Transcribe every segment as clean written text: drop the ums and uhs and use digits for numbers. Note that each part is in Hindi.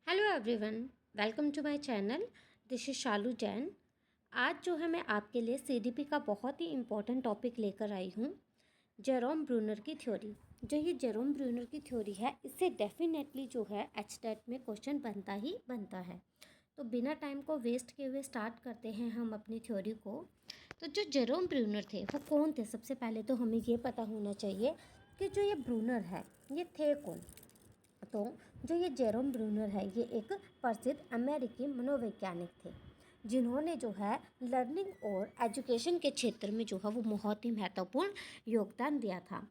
Hello everyone, welcome to my channel. This is Shalu Jain. आज जो है मैं आपके लिए सीडीपी का बहुत ही इम्पोर्टेंट टॉपिक लेकर आई हूँ, जेरोम ब्रूनर की थ्योरी। जो ये जेरोम ब्रूनर की थ्योरी है, इससे डेफिनेटली जो है एचटेट में क्वेश्चन बनता ही बनता है। तो बिना टाइम को वेस्ट किए हुए स्टार्ट करते हैं हम अपनी थ्योरी को। तो जो जेरोम ब्रूनर थे वो कौन थे? सबसे पहले तो हमें ये पता होना चाहिए कि जो ये ब्रूनर है ये थे कौन। तो जो ये जेरोम ब्रूनर है ये एक प्रसिद्ध अमेरिकी मनोवैज्ञानिक थे, जिन्होंने जो है लर्निंग और एजुकेशन के क्षेत्र में जो है वो बहुत ही महत्वपूर्ण योगदान दिया था।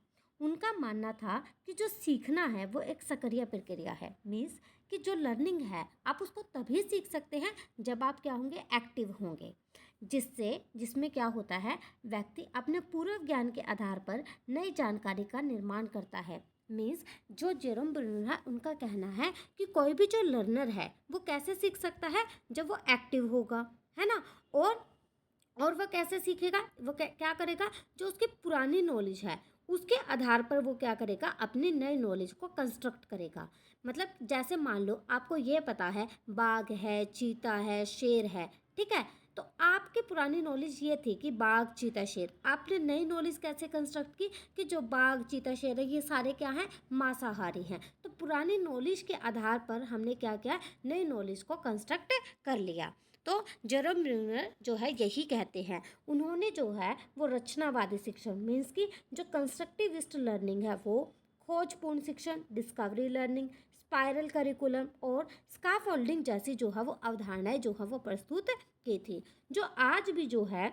उनका मानना था कि जो सीखना है वो एक सक्रिय प्रक्रिया है। मीन्स कि जो लर्निंग है आप उसको तभी सीख सकते हैं जब आप क्या होंगे, एक्टिव होंगे। जिसमें क्या होता है, व्यक्ति अपने पूर्व ज्ञान के आधार पर नई जानकारी का निर्माण करता है। मीन्स जो जेरोम ब्रूनर है उनका कहना है कि कोई भी जो लर्नर है वो कैसे सीख सकता है, जब वो एक्टिव होगा, है ना। और वह कैसे सीखेगा, वो क्या करेगा, जो उसकी पुरानी नॉलेज है उसके आधार पर वो क्या करेगा, अपनी नई नॉलेज को कंस्ट्रक्ट करेगा। मतलब जैसे मान लो आपको ये पता है बाघ है, चीता है, शेर है, ठीक है। तो आपकी पुरानी नॉलेज ये थी कि बाघ, चीता, शेर। आपने नई नॉलेज कैसे कंस्ट्रक्ट की कि जो बाघ, चीता, शेर है ये सारे क्या हैं, मांसाहारी हैं। तो पुरानी नॉलेज के आधार पर हमने क्या किया, नई नॉलेज को कंस्ट्रक्ट कर लिया। तो जेरोम ब्रूनर जो है यही कहते हैं। उन्होंने जो है वो रचनावादी शिक्षण, मीन्स की जो कंस्ट्रक्टिविस्ट लर्निंग है वो खोजपूर्ण शिक्षण, डिस्कवरी लर्निंग, स्पाइरल करिकुलम और स्काफोल्डिंग जैसी जो है वो अवधारणाएं जो है वो प्रस्तुत की थी, जो आज भी जो है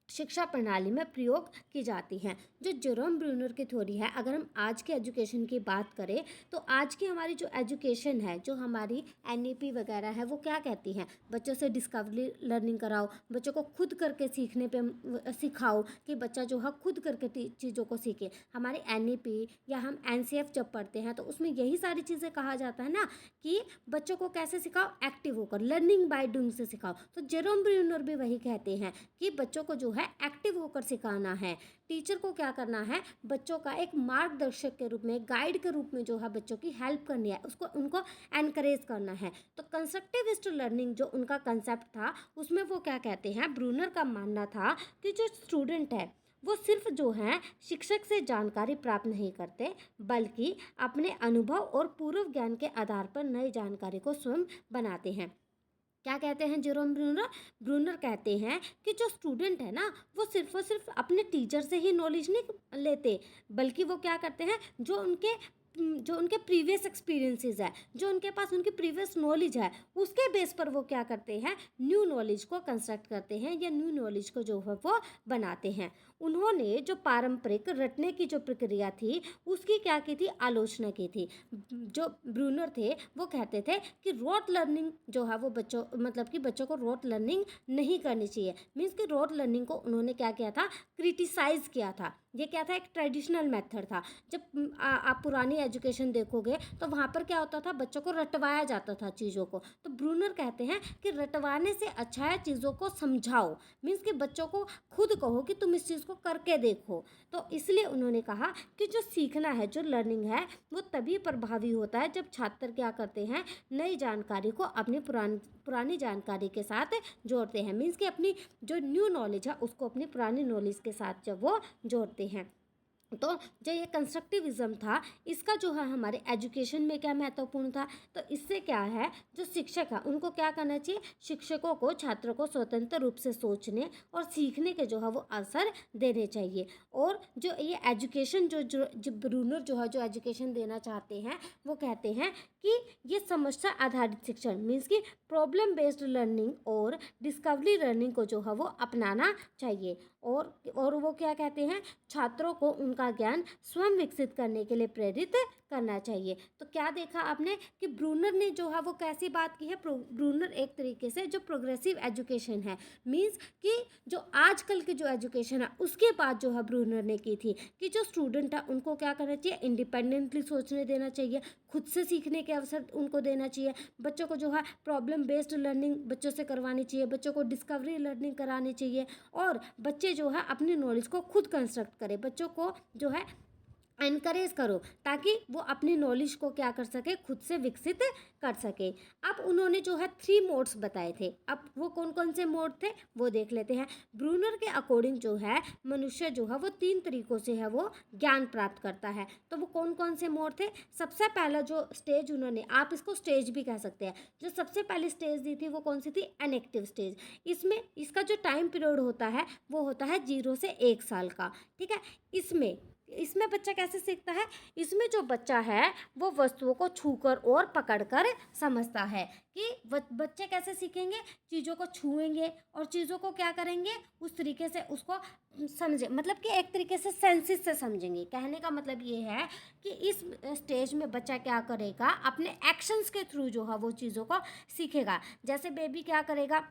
शिक्षा प्रणाली में प्रयोग की जाती हैं। जो जेरोम ब्रूनर की थ्योरी है, अगर हम आज के एजुकेशन की बात करें तो आज की हमारी जो एजुकेशन है, जो हमारी एनईपी वगैरह है, वो क्या कहती हैं, बच्चों से डिस्कवरी लर्निंग कराओ, बच्चों को खुद करके सीखने पे सिखाओ कि बच्चा जो है खुद करके चीज़ों को सीखे। हमारी एनईपी या हम एनसीएफ जब पढ़ते हैं तो उसमें यही सारी चीज़ें कहा जाता है ना कि बच्चों को कैसे सिखाओ, एक्टिव होकर, लर्निंग बाय डूइंग से सिखाओ। तो जेरोम ब्रूनर भी वही कहते हैं कि बच्चों को जो है एक्टिव होकर सिखाना है। टीचर को क्या करना है, बच्चों का एक मार्गदर्शक के रूप में, गाइड के रूप में जो है बच्चों की हेल्प करनी है, उसको उनको एनकरेज करना है। तो कंस्ट्रक्टिविस्ट लर्निंग जो उनका कंसेप्ट था, उसमें वो क्या कहते हैं, ब्रूनर का मानना था कि जो स्टूडेंट है वो सिर्फ जो है शिक्षक से जानकारी प्राप्त नहीं करते, बल्कि अपने अनुभव और पूर्व ज्ञान के आधार पर नई जानकारी को स्वयं बनाते हैं। क्या कहते हैं जेरोम ब्रूनर? ब्रूनर कहते हैं कि जो स्टूडेंट है ना वो सिर्फ और सिर्फ अपने टीचर से ही नॉलेज नहीं लेते, बल्कि वो क्या करते हैं, जो उनके प्रीवियस एक्सपीरियंसेस है, जो उनके पास उनकी प्रीवियस नॉलेज है, उसके बेस पर वो क्या करते हैं, न्यू नॉलेज को कंस्ट्रक्ट करते हैं या न्यू नॉलेज को जो है वो बनाते हैं। उन्होंने जो पारंपरिक रटने की जो प्रक्रिया थी उसकी क्या की थी, आलोचना की थी। जो ब्रूनर थे वो कहते थे कि रोट लर्निंग जो है वो बच्चों, मतलब कि बच्चों को रोट लर्निंग नहीं करनी चाहिए। मीन्स कि रोट लर्निंग को उन्होंने क्या किया था, क्रिटिसाइज किया था। ये क्या था, एक ट्रेडिशनल मेथड था। जब आप पुरानी एजुकेशन देखोगे तो वहाँ पर क्या होता था, बच्चों को रटवाया जाता था चीज़ों को। तो ब्रूनर कहते हैं कि रटवाने से अच्छा है चीज़ों को समझाओ। मीन्स कि बच्चों को खुद कहो कि तुम इस चीज़ को करके देखो। तो इसलिए उन्होंने कहा कि जो सीखना है, जो लर्निंग है, वो तभी प्रभावी होता है जब छात्र क्या करते हैं, नई जानकारी को अपनी पुरानी जानकारी के साथ जोड़ते हैं। मीन्स कि अपनी जो न्यू नॉलेज है उसको अपनी पुरानी नॉलेज के साथ जब वो जोड़ते हैं। तो जो ये कंस्ट्रक्टिविज्म था, इसका जो है हमारे एजुकेशन में क्या महत्वपूर्ण था, तो इससे क्या है, जो शिक्षक है उनको क्या करना चाहिए, शिक्षकों को छात्रों को स्वतंत्र रूप से सोचने और सीखने के जो है वो अवसर देने चाहिए। और जो ये एजुकेशन जो ब्रूनर जो है जो एजुकेशन देना चाहते हैं, वो कहते हैं कि ये समस्या आधारित शिक्षण, मीन्स कि प्रॉब्लम बेस्ड लर्निंग और डिस्कवरी लर्निंग को जो है वो अपनाना चाहिए। और वो क्या कहते हैं, छात्रों को उनका ज्ञान स्वयं विकसित करने के लिए प्रेरित करना चाहिए। तो क्या देखा आपने कि ब्रूनर ने जो है वो कैसी बात की है, ब्रूनर एक तरीके से जो प्रोग्रेसिव एजुकेशन है, मीन्स कि जो आजकल की जो एजुकेशन है उसके बाद जो है ब्रूनर ने की थी कि जो स्टूडेंट है उनको क्या करना चाहिए, इंडिपेंडेंटली सोचने देना चाहिए, खुद से सीखने के अवसर उनको देना चाहिए। बच्चों को जो है प्रॉब्लम बेस्ड लर्निंग बच्चों से करवानी चाहिए, बच्चों को डिस्कवरी लर्निंग करानी चाहिए, और बच्चे जो है अपनी नॉलेज को खुद कंस्ट्रक्ट करें। बच्चों को जो है एनकरेज करो ताकि वो अपनी नॉलेज को क्या कर सके, खुद से विकसित कर सके। अब उन्होंने जो है 3 मोड्स बताए थे। अब वो कौन कौन से मोड थे वो देख लेते हैं। ब्रूनर के अकॉर्डिंग जो है मनुष्य जो है वो 3 तरीकों से है वो ज्ञान प्राप्त करता है। तो वो कौन कौन से मोड थे? सबसे पहला जो स्टेज उन्होंने, आप इसको स्टेज भी कह सकते हैं, जो सबसे पहली स्टेज दी थी वो कौन सी थी? Inactive stage. इसमें इसका जो टाइम पीरियड होता है वो होता है 0 से 1 साल का। ठीक है। इसमें इसमें बच्चा कैसे सीखता है? इसमें जो बच्चा है वो वस्तुओं को छूकर और पकड़कर समझता है। कि बच्चे कैसे सीखेंगे? चीज़ों को छुएंगे और चीज़ों को क्या करेंगे, उस तरीके से उसको समझे, मतलब कि एक तरीके से सेंसिस से समझेंगे। कहने का मतलब ये है कि इस स्टेज में बच्चा क्या करेगा, अपने एक्शंस के थ्रू जो है वो चीज़ों को सीखेगा। जैसे बेबी क्या करेगा,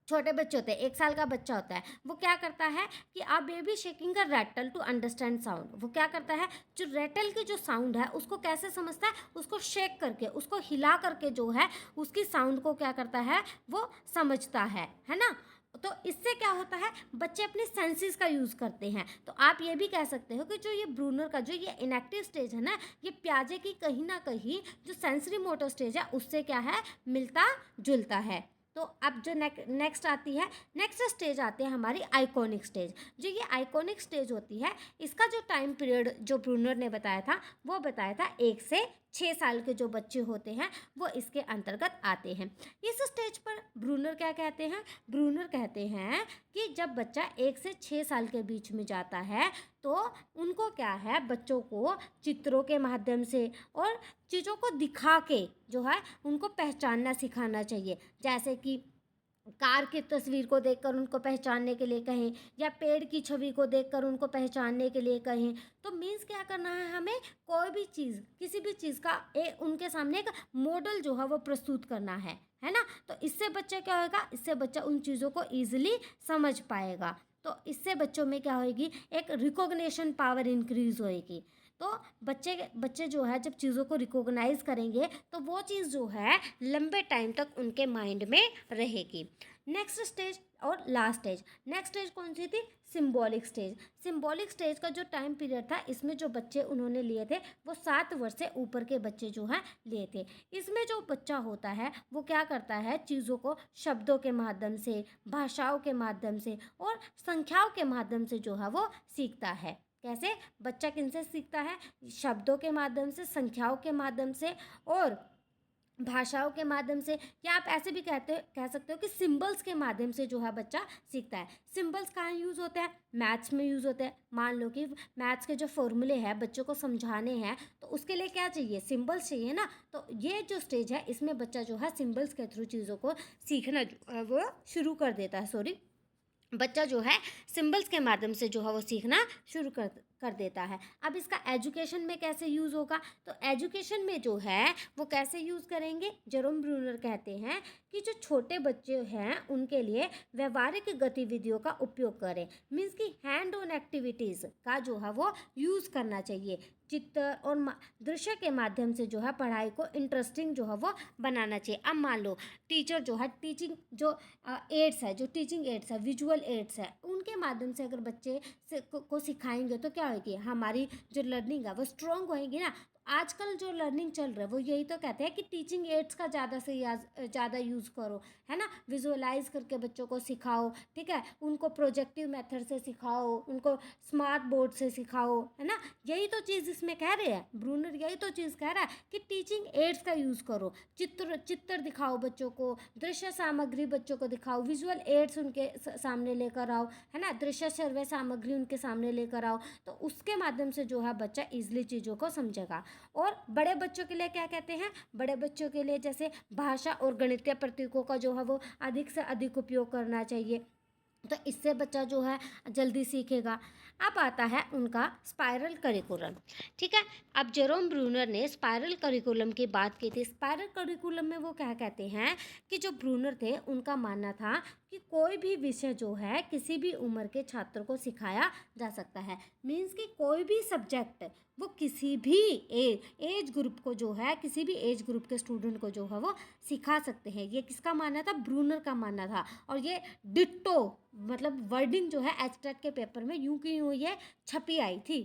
छोटे बच्चे होते हैं, 1 साल का बच्चा होता है, वो क्या करता है कि आप baby shaking a rattle to understand sound. वो क्या करता है, जो रैटल की जो साउंड है उसको कैसे समझता है, उसको शेक करके, उसको हिला करके जो है उसकी साउंड को क्या करता है, वो समझता है ना। तो इससे क्या होता है, बच्चे अपने सेंसेस का यूज़ करते हैं। तो आप ये भी कह सकते हो कि जो ये ब्रूनर का जो ये इनएक्टिव स्टेज है ना, ये प्याजे की कहीं ना कहीं जो सेंसरी मोटर स्टेज है उससे क्या है, मिलता जुलता है। तो अब जो नेक्स्ट आती है, नेक्स्ट स्टेज आती है हमारी आइकॉनिक स्टेज। जो ये आइकॉनिक स्टेज होती है, इसका जो टाइम पीरियड जो ब्रूनर ने बताया था वो बताया था 1 से 6 साल के जो बच्चे होते हैं वो इसके अंतर्गत आते हैं। इस स्टेज पर ब्रूनर क्या कहते हैं? ब्रूनर कहते हैं कि जब बच्चा 1 से 6 साल के बीच में जाता है तो उनको क्या है, बच्चों को चित्रों के माध्यम से और चीज़ों को दिखा के जो है उनको पहचानना सिखाना चाहिए। जैसे कि कार की तस्वीर को देखकर उनको पहचानने के लिए कहें, या पेड़ की छवि को देखकर उनको पहचानने के लिए कहें। तो मीन्स क्या करना है, हमें कोई भी चीज़, किसी भी चीज़ का उनके सामने एक मॉडल जो है वो प्रस्तुत करना है ना। तो इससे बच्चा क्या होगा, इससे बच्चा उन चीज़ों को ईजिली समझ पाएगा। तो इससे बच्चों में क्या होएगी, एक रिकॉग्निशन पावर इंक्रीज होएगी। तो बच्चे बच्चे जो है जब चीज़ों को रिकॉग्नाइज करेंगे तो वो चीज़ जो है लंबे टाइम तक उनके माइंड में रहेगी। नेक्स्ट स्टेज और लास्ट स्टेज, नेक्स्ट स्टेज कौन सी थी? Symbolic stage. सिंबॉलिक स्टेज का जो टाइम पीरियड था, इसमें जो बच्चे उन्होंने लिए थे वो 7 वर्ष से ऊपर के बच्चे जो हैं लिए थे। इसमें जो बच्चा होता है वो क्या करता है, चीज़ों को शब्दों के माध्यम से, भाषाओं के माध्यम से और संख्याओं के माध्यम से जो है वो सीखता है। कैसे? बच्चा किनसे सीखता है? शब्दों के माध्यम से, संख्याओं के माध्यम से और भाषाओं के माध्यम से, या आप ऐसे भी कह सकते हो कि सिंबल्स के माध्यम से जो है बच्चा सीखता है। सिंबल्स कहाँ यूज़ होते हैं? मैथ्स में यूज़ होते हैं। मान लो कि मैथ्स के जो फॉर्मूले हैं बच्चों को समझाने हैं तो उसके लिए क्या चाहिए? सिंबल्स चाहिए ना। तो ये जो स्टेज है इसमें बच्चा जो है सिंबल्स के थ्रू चीज़ों को सीखना जो है वो शुरू कर देता है। बच्चा जो है सिंबल्स के माध्यम से जो है वो सीखना शुरू कर देता है। अब इसका एजुकेशन में कैसे यूज़ होगा? तो एजुकेशन में जो है वो कैसे यूज़ करेंगे? जेरोम ब्रूनर कहते हैं कि जो छोटे बच्चे हैं उनके लिए व्यवहारिक गतिविधियों का उपयोग करें। मीन्स कि हैंड ऑन एक्टिविटीज़ का जो है वो यूज़ करना चाहिए। चित्र और दृश्य के माध्यम से जो है पढ़ाई को इंटरेस्टिंग जो है वो बनाना चाहिए। अब मान लो टीचर जो है टीचिंग जो एड्स है, जो टीचिंग एड्स है, विजुअल एड्स है, उनके माध्यम से अगर बच्चे को सिखाएंगे तो क्या होगी, हमारी जो लर्निंग है वो स्ट्रॉन्ग होएगी ना। आजकल जो लर्निंग चल रहा है वो यही तो कहते हैं कि टीचिंग एड्स का ज़्यादा से ज़्यादा यूज़ करो, है ना। विजुअलाइज करके बच्चों को सिखाओ, ठीक है, उनको प्रोजेक्टिव मेथड से सिखाओ, उनको स्मार्ट बोर्ड से सिखाओ, है ना। यही तो चीज़ इसमें कह रहे हैं ब्रूनर, यही तो चीज़ कह रहा है कि टीचिंग एड्स का यूज़ करो। चित्र दिखाओ बच्चों को, दृश्य सामग्री बच्चों को दिखाओ, विजुअल एड्स उनके सामने लेकर आओ, है ना, दृश्य सर्वे सामग्री उनके सामने लेकर आओ। तो उसके माध्यम से जो है बच्चा ईजिली चीज़ों को समझेगा। और बड़े बच्चों के लिए क्या कहते हैं? बड़े बच्चों के लिए जैसे भाषा और गणितीय प्रतीकों का जो है वो अधिक से अधिक उपयोग करना चाहिए। तो इससे बच्चा जो है जल्दी सीखेगा। अब आता है उनका स्पाइरल करिकुलम। ठीक है। अब जेरोम ब्रूनर ने स्पाइरल करिकुलम की बात की थी। स्पाइरल करिकुलम में वो क्या कहते हैं कि जो ब्रूनर थे उनका मानना था कि कोई भी विषय जो है किसी भी उम्र के छात्र को सिखाया जा सकता है। मीन्स कि कोई भी सब्जेक्ट वो किसी भी एज ग्रुप को जो है, किसी भी एज ग्रुप के स्टूडेंट को जो है वो सिखा सकते हैं। ये किसका मानना था? ब्रूनर का मानना था। और ये डिट्टो मतलब वर्डिंग जो है एब्स्ट्रैक्ट के पेपर में यूं की यूं ये छपी आई थी।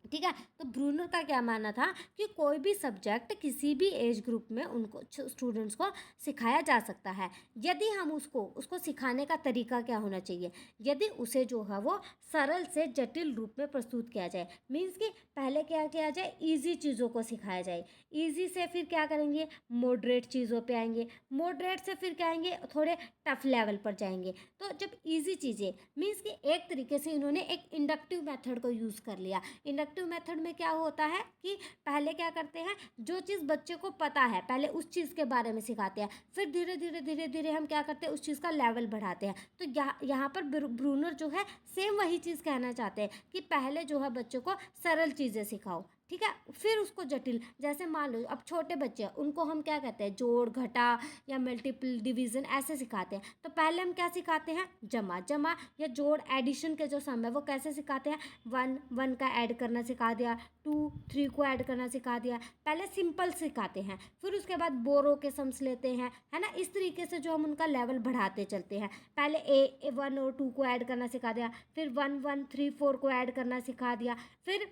ठीक है। तो ब्रूनर का क्या मानना था कि कोई भी सब्जेक्ट किसी भी एज ग्रुप में उनको स्टूडेंट्स को सिखाया जा सकता है, यदि हम उसको सिखाने का तरीका क्या होना चाहिए, यदि उसे जो है वो सरल से जटिल रूप में प्रस्तुत किया जाए। मीन्स कि पहले क्या किया जाए, इजी चीज़ों को सिखाया जाए, इजी से फिर क्या करेंगे, मॉडरेट चीज़ों पे आएंगे, मॉडरेट से फिर क्या आएंगे, थोड़े टफ लेवल पर जाएंगे। तो जब इजी चीज़ें, मीन्स कि एक तरीके से इन्होंने एक इंडक्टिव मेथड को यूज़ कर लिया। इंडक्टिव मेथड में क्या होता है कि पहले क्या करते हैं, जो चीज़ बच्चे को पता है पहले उस चीज़ के बारे में सिखाते हैं, फिर धीरे धीरे हम क्या करते हैं, उस चीज़ का लेवल बढ़ाते हैं। तो यहाँ पर ब्रूनर जो है सेम वही चीज़ कहना चाहते हैं कि पहले जो है बच्चों को सरल चीज़ें सिखाओ, ठीक है, फिर उसको जटिल। जैसे मान लो अब छोटे बच्चे हैं, उनको हम क्या कहते हैं, जोड़ घटा या मल्टीपल डिवीज़न ऐसे सिखाते हैं। तो पहले हम क्या सिखाते हैं, जमा जमा या जोड़ एडिशन के जो सम है वो कैसे सिखाते हैं, वन का ऐड करना सिखा दिया, 2 3 को ऐड करना सिखा दिया। पहले सिंपल सिखाते हैं, फिर उसके बाद बोरो के सम्स लेते हैं, है ना। इस तरीके से जो हम उनका लेवल बढ़ाते चलते हैं। पहले ए 1 और 2 को ऐड करना सिखा दिया, फिर 1 1 3 4 को ऐड करना सिखा दिया, फिर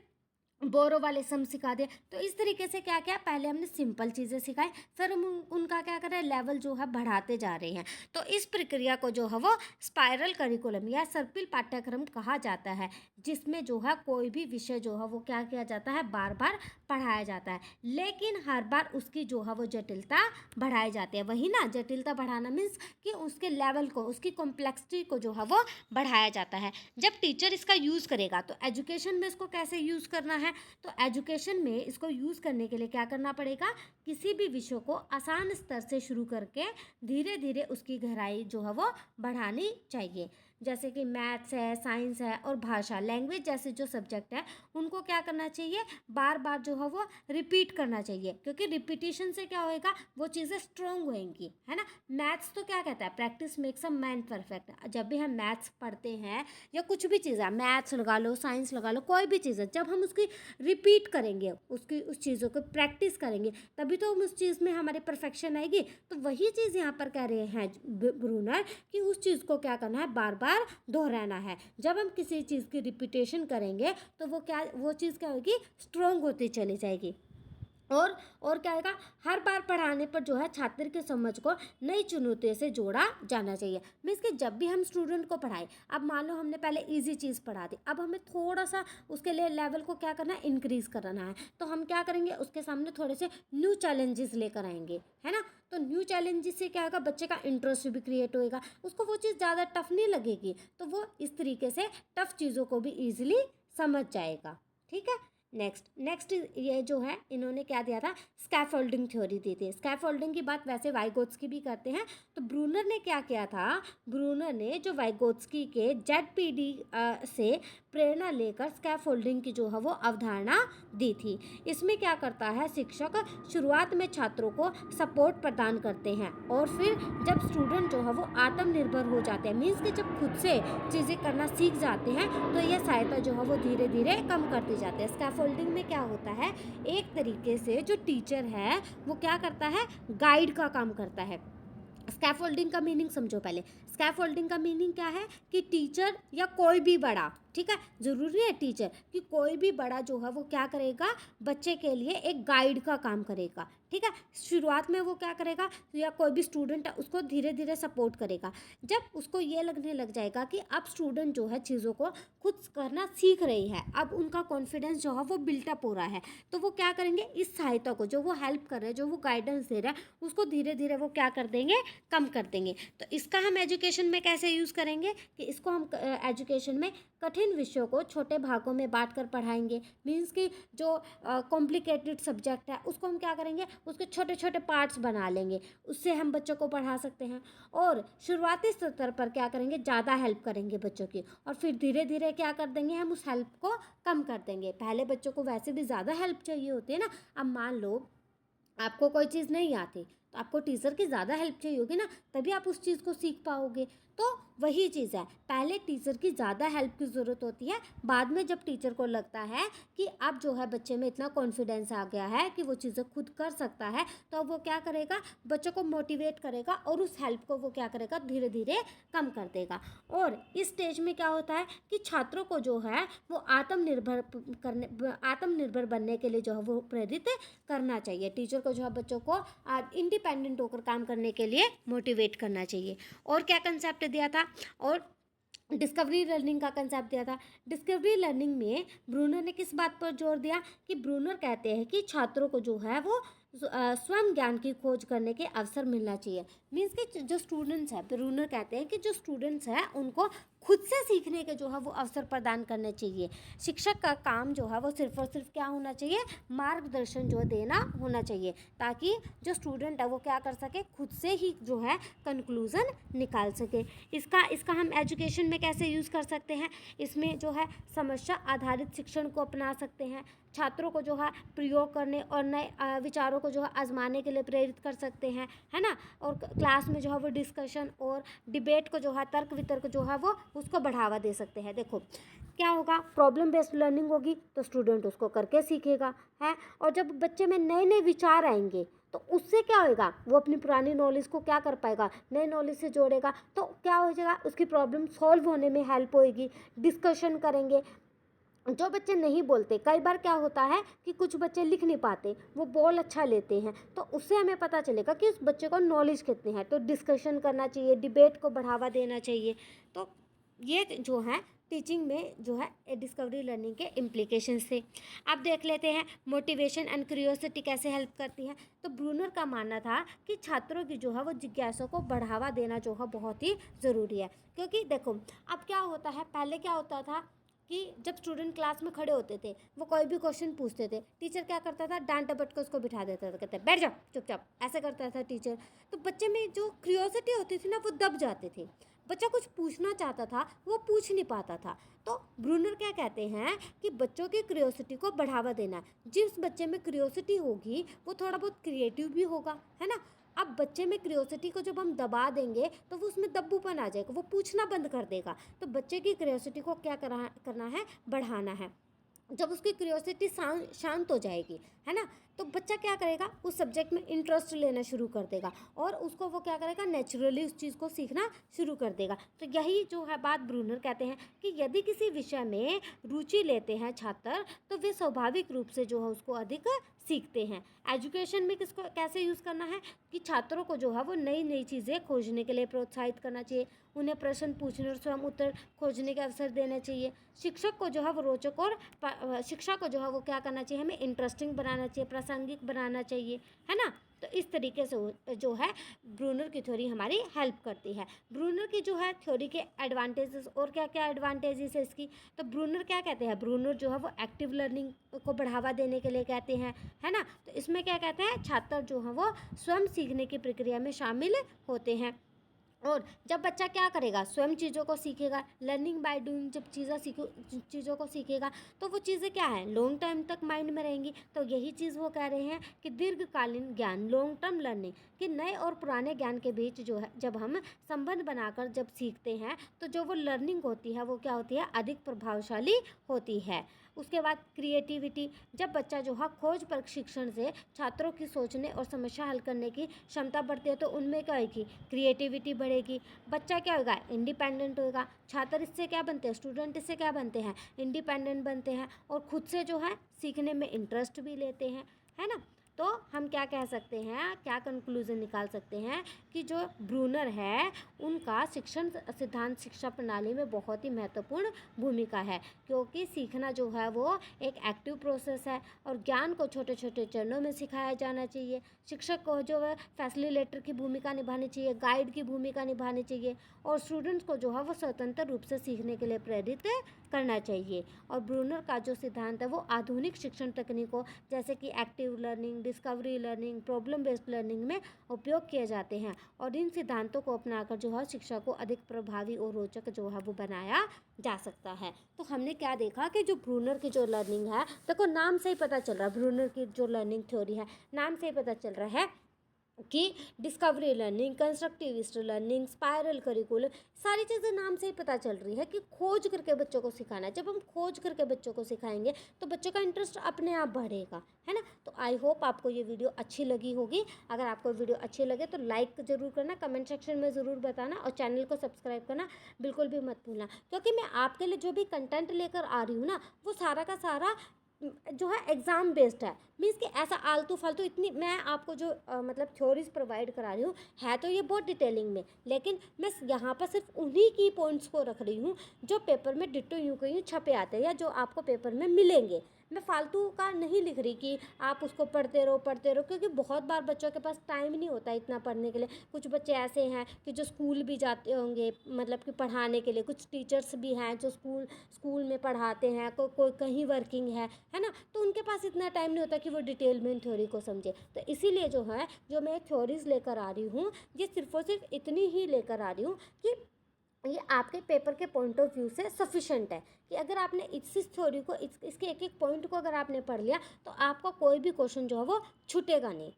बोरो वाले सम सिखा दिया। तो इस तरीके से क्या क्या, पहले हमने सिंपल चीज़ें सिखाई, फिर हम उनका क्या कर रहे हैं, लेवल जो है बढ़ाते जा रहे हैं। तो इस प्रक्रिया को जो है वो स्पाइरल करिकुलम या सर्पिल पाठ्यक्रम कहा जाता है, जिसमें जो है कोई भी विषय जो है वो क्या किया जाता है, बार बार पढ़ाया जाता है, लेकिन हर बार उसकी जो है वो जटिलता बढ़ाई जाती है। वही ना, जटिलता बढ़ाना मीन्स कि उसके लेवल को, उसकी कॉम्प्लेक्सिटी को जो है वो बढ़ाया जाता है। जब टीचर इसका यूज़ करेगा तो एजुकेशन में इसको कैसे यूज़ करना है, तो एजुकेशन में इसको यूज़ करने के लिए क्या करना पड़ेगा, किसी भी विषय को आसान स्तर से शुरू करके धीरे धीरे उसकी गहराई जो है वो बढ़ानी चाहिए। जैसे कि मैथ्स है, साइंस है और भाषा, लैंग्वेज जैसे जो सब्जेक्ट है उनको क्या करना चाहिए, बार बार जो है वो रिपीट करना चाहिए, क्योंकि रिपीटिशन से क्या होएगा, वो चीज़ें स्ट्रॉन्ग होएंगी, है ना। मैथ्स तो क्या कहता है, practice makes a man perfect. जब भी हम मैथ्स पढ़ते हैं या कुछ भी चीज़ है, मैथ्स लगा लो, साइंस लगा लो, कोई भी चीज़ है, जब हम उसकी रिपीट करेंगे, उसकी उस चीज़ों को प्रैक्टिस करेंगे, तभी तो हम उस चीज़ में हमारी परफेक्शन आएगी। तो वही चीज़ यहाँ पर कह रहे हैं ब्रूनर कि उस चीज़ को क्या करना है, बार बार दोहराना है। जब हम किसी चीज़ की रिपीटेशन करेंगे तो वो चीज़ क्या होगी, स्ट्रॉन्ग होती चली जाएगी। और क्या होगा, हर बार पढ़ाने पर जो है छात्र की समझ को नई चुनौतियों से जोड़ा जाना चाहिए। मीन्स कि जब भी हम स्टूडेंट को पढ़ाएं, अब मान लो हमने पहले इजी चीज़ पढ़ा दी, अब हमें थोड़ा सा उसके लिए लेवल को क्या करना है, इंक्रीज़ करना है। तो हम क्या करेंगे, उसके सामने थोड़े से न्यू चैलेंजेस लेकर आएंगे, है ना। तो न्यू चैलेंजेस से क्या होगा, बच्चे का इंटरेस्ट भी क्रिएट होएगा, उसको वो चीज़ ज़्यादा टफ नहीं लगेगी, तो वो इस तरीके से टफ चीज़ों को भी ईजिली समझ जाएगा। ठीक है। नेक्स्ट ये जो है, इन्होंने क्या दिया था, स्कैफोल्डिंग थ्योरी दी थी। स्कैफोल्डिंग की बात वैसे वाइगोत्स्की भी करते हैं। तो ब्रूनर ने क्या किया था, ब्रूनर ने जो वाइगोत्स्की के जेडपीडी से प्रेरणा लेकर स्कैफोल्डिंग की जो है वो अवधारणा दी थी। इसमें क्या करता है, शिक्षक शुरुआत में छात्रों को सपोर्ट प्रदान करते हैं, और फिर जब स्टूडेंट जो है वो आत्मनिर्भर हो जाते हैं, मीन्स कि जब खुद से चीज़ें करना सीख जाते हैं, तो यह सहायता जो है वो धीरे धीरे कम करती जाती है। स्कैफोल्डिंग में क्या होता है, एक तरीके से जो टीचर है वो क्या करता है, गाइड का काम करता है। स्कैफोल्डिंग का मीनिंग समझो पहले। स्कैफोल्डिंग का मीनिंग क्या है कि टीचर या कोई भी बड़ा, ठीक है, ज़रूरी है टीचर, कि कोई भी बड़ा जो है वो क्या करेगा, बच्चे के लिए एक गाइड का काम करेगा। ठीक है, शुरुआत में वो क्या करेगा, या कोई भी स्टूडेंट है उसको धीरे धीरे सपोर्ट करेगा। जब उसको ये लगने लग जाएगा कि अब स्टूडेंट जो है चीज़ों को खुद करना सीख रही है, अब उनका कॉन्फिडेंस जो है वो बिल्टअप हो रहा है, तो वो क्या करेंगे, इस सहायता को, जो वो हेल्प कर रहे हैं, जो वो गाइडेंस दे रहा है, उसको धीरे धीरे वो क्या कर देंगे, कम कर देंगे। तो इसका हम एजुकेशन में कैसे यूज़ करेंगे, कि इसको हम एजुकेशन में कठिन विषयों को छोटे भागों में बांट कर पढ़ाएंगे। मीन्स कि जो कॉम्प्लिकेटेड सब्जेक्ट है उसको हम क्या करेंगे, उसके छोटे छोटे पार्ट्स बना लेंगे, उससे हम बच्चों को पढ़ा सकते हैं। और शुरुआती स्तर पर क्या करेंगे, ज़्यादा हेल्प करेंगे बच्चों की, और फिर धीरे धीरे क्या कर देंगे, हम उस हेल्प को कम कर देंगे। पहले बच्चों को वैसे भी ज़्यादा हेल्प चाहिए होती है ना। अब मान लो आपको कोई चीज़ नहीं आती, तो आपको टीचर की ज़्यादा हेल्प चाहिए होगी ना, तभी आप उस चीज़ को सीख पाओगे। तो वही चीज़ है, पहले टीचर की ज़्यादा हेल्प की ज़रूरत होती है, बाद में जब टीचर को लगता है कि अब जो है बच्चे में इतना कॉन्फिडेंस आ गया है कि वो चीज़ें खुद कर सकता है, तो वो क्या करेगा, बच्चों को मोटिवेट करेगा और उस हेल्प को वो क्या करेगा, धीरे धीरे कम कर देगा। और इस स्टेज में क्या होता है कि छात्रों को जो है वो आत्मनिर्भर बनने के लिए जो है वो प्रेरित करना चाहिए। टीचर को जो है बच्चों को इंडिपेंडेंट होकर काम करने के लिए मोटिवेट करना चाहिए। और क्या कंसेप्ट दिया था, और डिस्कवरी लर्निंग का कंसेप्ट दिया था। डिस्कवरी लर्निंग में ब्रूनर ने किस बात पर जोर दिया कि ब्रूनर कहते हैं कि छात्रों को जो है वो स्वयं ज्ञान की खोज करने के अवसर मिलना चाहिए। मीन्स कि जो स्टूडेंट्स हैं, ब्रूनर कहते हैं कि जो स्टूडेंट्स हैं उनको खुद से सीखने के जो है वो अवसर प्रदान करने चाहिए। शिक्षक का काम जो है वो सिर्फ और सिर्फ क्या होना चाहिए, मार्गदर्शन जो देना होना चाहिए, ताकि जो स्टूडेंट है वो क्या कर सके, खुद से ही जो है कंक्लूज़न निकाल सके। इसका हम एजुकेशन में कैसे यूज़ कर सकते हैं, इसमें जो है समस्या आधारित शिक्षण को अपना सकते हैं। छात्रों को जो है प्रयोग करने और नए विचारों को जो है आजमाने के लिए प्रेरित कर सकते हैं, है ना। और क्लास में जो है वो डिस्कशन और डिबेट को जो है, तर्क वितर्क जो है वो उसको बढ़ावा दे सकते हैं। देखो क्या होगा, प्रॉब्लम बेस्ड लर्निंग होगी तो स्टूडेंट उसको करके सीखेगा, है। और जब बच्चे में नए नए विचार आएंगे तो उससे क्या होएगा, वो अपनी पुरानी नॉलेज को क्या कर पाएगा, नए नॉलेज से जोड़ेगा, तो क्या हो जाएगा, उसकी प्रॉब्लम सॉल्व होने में हेल्प होएगी। डिस्कशन करेंगे। जो बच्चे नहीं बोलते, कई बार क्या होता है कि कुछ बच्चे लिख नहीं पाते, वो बोल अच्छा लेते हैं, तो उससे हमें पता चलेगा कि उस बच्चे को नॉलेज कितनी है। तो डिस्कशन करना चाहिए, डिबेट को बढ़ावा देना चाहिए। तो ये जो है टीचिंग में जो है डिस्कवरी लर्निंग के इम्प्लीकेशंस थे। अब देख लेते हैं मोटिवेशन एंड क्यूरियोसिटी कैसे हेल्प करती है। तो ब्रूनर का मानना था कि छात्रों की जो है वो जिज्ञासा को बढ़ावा देना जो है बहुत ही ज़रूरी है। क्योंकि देखो अब क्या होता है, पहले क्या होता था कि जब स्टूडेंट क्लास में खड़े होते थे, वो कोई भी क्वेश्चन पूछते थे, टीचर क्या करता था, डांट डपट के उसको बिठा देता था, कहते बैठ जाओ चुपचाप, ऐसे करता था टीचर। तो बच्चे में जो क्यूरियोसिटी होती थी ना, वो दब जाते थे। बच्चा कुछ पूछना चाहता था, वो पूछ नहीं पाता था। तो ब्रूनर क्या कहते हैं कि बच्चों की क्यूरियोसिटी को बढ़ावा देना। जिस बच्चे में क्यूरियोसिटी होगी वो थोड़ा बहुत क्रिएटिव भी होगा, है ना। अब बच्चे में क्यूरियोसिटी को जब हम दबा देंगे तो वो उसमें दब्बूपन आ जाएगा, वो पूछना बंद कर देगा। तो बच्चे की क्यूरियोसिटी को क्या करना है, बढ़ाना है। जब उसकी क्यूरियोसिटी शांत हो जाएगी, है ना, तो बच्चा क्या करेगा, उस सब्जेक्ट में इंटरेस्ट लेना शुरू कर देगा और उसको वो क्या करेगा, नेचुरली उस चीज़ को सीखना शुरू कर देगा। तो यही जो है बात ब्रूनर कहते हैं कि यदि किसी विषय में रुचि लेते हैं छात्र, तो वे स्वाभाविक रूप से जो है उसको अधिक सीखते हैं। एजुकेशन में किसको कैसे यूज़ करना है कि छात्रों को जो है वो नई नई चीज़ें खोजने के लिए प्रोत्साहित करना चाहिए, उन्हें प्रश्न पूछने और स्वयं उत्तर खोजने के अवसर देने चाहिए। शिक्षक को जो है वो रोचक और शिक्षा को जो है वो क्या करना चाहिए, हमें इंटरेस्टिंग बनाना चाहिए, प्रासंगिक बनाना चाहिए, है ना। तो इस तरीके से जो है ब्रूनर की थ्योरी हमारी हेल्प करती है। ब्रूनर की जो है थ्योरी के एडवांटेजेस, और क्या क्या एडवांटेजेस है इसकी, तो ब्रूनर क्या कहते हैं, ब्रूनर जो है वो एक्टिव लर्निंग को बढ़ावा देने के लिए कहते हैं, है ना। तो इसमें क्या कहते हैं, छात्र जो है वो स्वयं सीखने की प्रक्रिया में शामिल होते हैं। और जब बच्चा क्या करेगा, स्वयं चीज़ों को सीखेगा, लर्निंग बाय डूइंग, जब चीज़ों को सीखेगा तो वो चीज़ें क्या है, लॉन्ग टाइम तक माइंड में रहेंगी। तो यही चीज़ वो कह रहे हैं कि दीर्घकालीन ज्ञान, लॉन्ग टर्म लर्निंग, कि नए और पुराने ज्ञान के बीच जो है जब हम संबंध बनाकर जब सीखते हैं तो जो वो लर्निंग होती है वो क्या होती है, अधिक प्रभावशाली होती है। उसके बाद क्रिएटिविटी, जब बच्चा जो है खोज प्रशिक्षण से छात्रों की सोचने और समस्या हल करने की क्षमता बढ़ती है तो उनमें क्या होगी, क्रिएटिविटी बढ़ेगी। बच्चा क्या होगा, इंडिपेंडेंट होगा। छात्र इससे क्या बनते हैं, स्टूडेंट इससे क्या बनते हैं, इंडिपेंडेंट बनते हैं और खुद से जो है सीखने में इंटरेस्ट भी लेते हैं, है ना। तो हम क्या कह सकते हैं, क्या कंक्लूजन निकाल सकते हैं कि जो ब्रूनर है उनका शिक्षण सिद्धांत शिक्षा प्रणाली में बहुत ही महत्वपूर्ण भूमिका है, क्योंकि सीखना जो है वो एक एक्टिव प्रोसेस है और ज्ञान को छोटे छोटे चरणों में सिखाया जाना चाहिए। शिक्षक को जो है फैसिलिटेटर की भूमिका निभानी चाहिए, गाइड की भूमिका निभानी चाहिए और स्टूडेंट्स को जो है वो स्वतंत्र रूप से सीखने के लिए प्रेरित करना चाहिए। और ब्रूनर का जो सिद्धांत है वो आधुनिक शिक्षण तकनीकों जैसे कि active learning, discovery learning, problem based learning में उपयोग किए जाते हैं और इन सिद्धांतों को अपनाकर जो है शिक्षा को अधिक प्रभावी और रोचक जो है वो बनाया जा सकता है। तो हमने क्या देखा कि जो ब्रूनर की जो लर्निंग है, देखो नाम से ही पता चल रहा है, ब्रूनर की जो लर्निंग थ्योरी है नाम से ही पता चल रहा है कि discovery learning, constructivist learning, spiral curriculum, सारी चीज़ें नाम से ही पता चल रही है कि खोज करके बच्चों को सिखाना है। जब हम खोज करके बच्चों को सिखाएंगे तो बच्चों का इंटरेस्ट अपने आप बढ़ेगा, है ना। तो आई होप आपको ये वीडियो अच्छी लगी होगी। अगर आपको वीडियो अच्छी लगे तो लाइक ज़रूर करना, कमेंट सेक्शन में ज़रूर बताना और चैनल को सब्सक्राइब करना बिल्कुल भी मत भूलना, क्योंकि मैं आपके लिए जो भी कंटेंट लेकर आ रही हूँ ना, वो सारा का सारा जो है एग्ज़ाम बेस्ड है। मीन्स कि ऐसा आलतू फालतू इतनी मैं आपको जो मतलब थ्योरीज प्रोवाइड करा रही हूँ, है तो ये बहुत डिटेलिंग में, लेकिन मैं यहाँ पर सिर्फ उन्हीं की पॉइंट्स को रख रही हूँ जो पेपर में डिट्टो यूँ कहीं छपे आते हैं या जो आपको पेपर में मिलेंगे। मैं फालतू का नहीं लिख रही कि आप उसको पढ़ते रहो, क्योंकि बहुत बार बच्चों के पास टाइम नहीं होता इतना पढ़ने के लिए। कुछ बच्चे ऐसे हैं कि जो स्कूल भी जाते होंगे, मतलब कि पढ़ाने के लिए, कुछ टीचर्स भी हैं जो स्कूल में पढ़ाते हैं, कोई कहीं वर्किंग है ना, तो उनके पास इतना टाइम नहीं होता कि वो डिटेल में थ्योरी को समझे। तो इसीलिए जो है, जो मैं थ्योरीज लेकर आ रही हूँ, ये सिर्फ और सिर्फ इतनी ही लेकर आ रही हूँ कि ये आपके पेपर के पॉइंट ऑफ व्यू से सफिशेंट है कि अगर आपने इस थ्योरी को, इसके एक एक पॉइंट को अगर आपने पढ़ लिया तो आपका कोई भी क्वेश्चन जो है वो छूटेगा नहीं।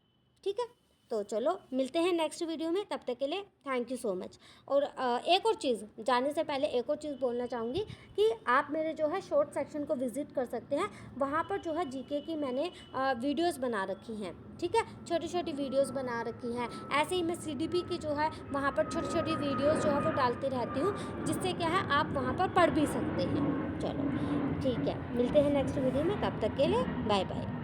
ठीक है, तो चलो मिलते हैं नेक्स्ट वीडियो में, तब तक के लिए थैंक यू सो मच। और एक और चीज़ जाने से पहले एक और चीज़ बोलना चाहूँगी कि आप मेरे जो है शॉर्ट सेक्शन को विज़िट कर सकते हैं। वहाँ पर जो है जीके की मैंने वीडियोस बना रखी हैं। ठीक है, छोटी छोटी वीडियोस बना रखी हैं। ऐसे ही मैं सीडीपी की जो है वहाँ पर छोटी छोटी वीडियोस जो है वो डालती रहती हूँ, जिससे क्या है आप वहाँ पर पढ़ भी सकते हैं। चलो ठीक है, मिलते हैं नेक्स्ट वीडियो में, तब तक के लिए बाय बाय।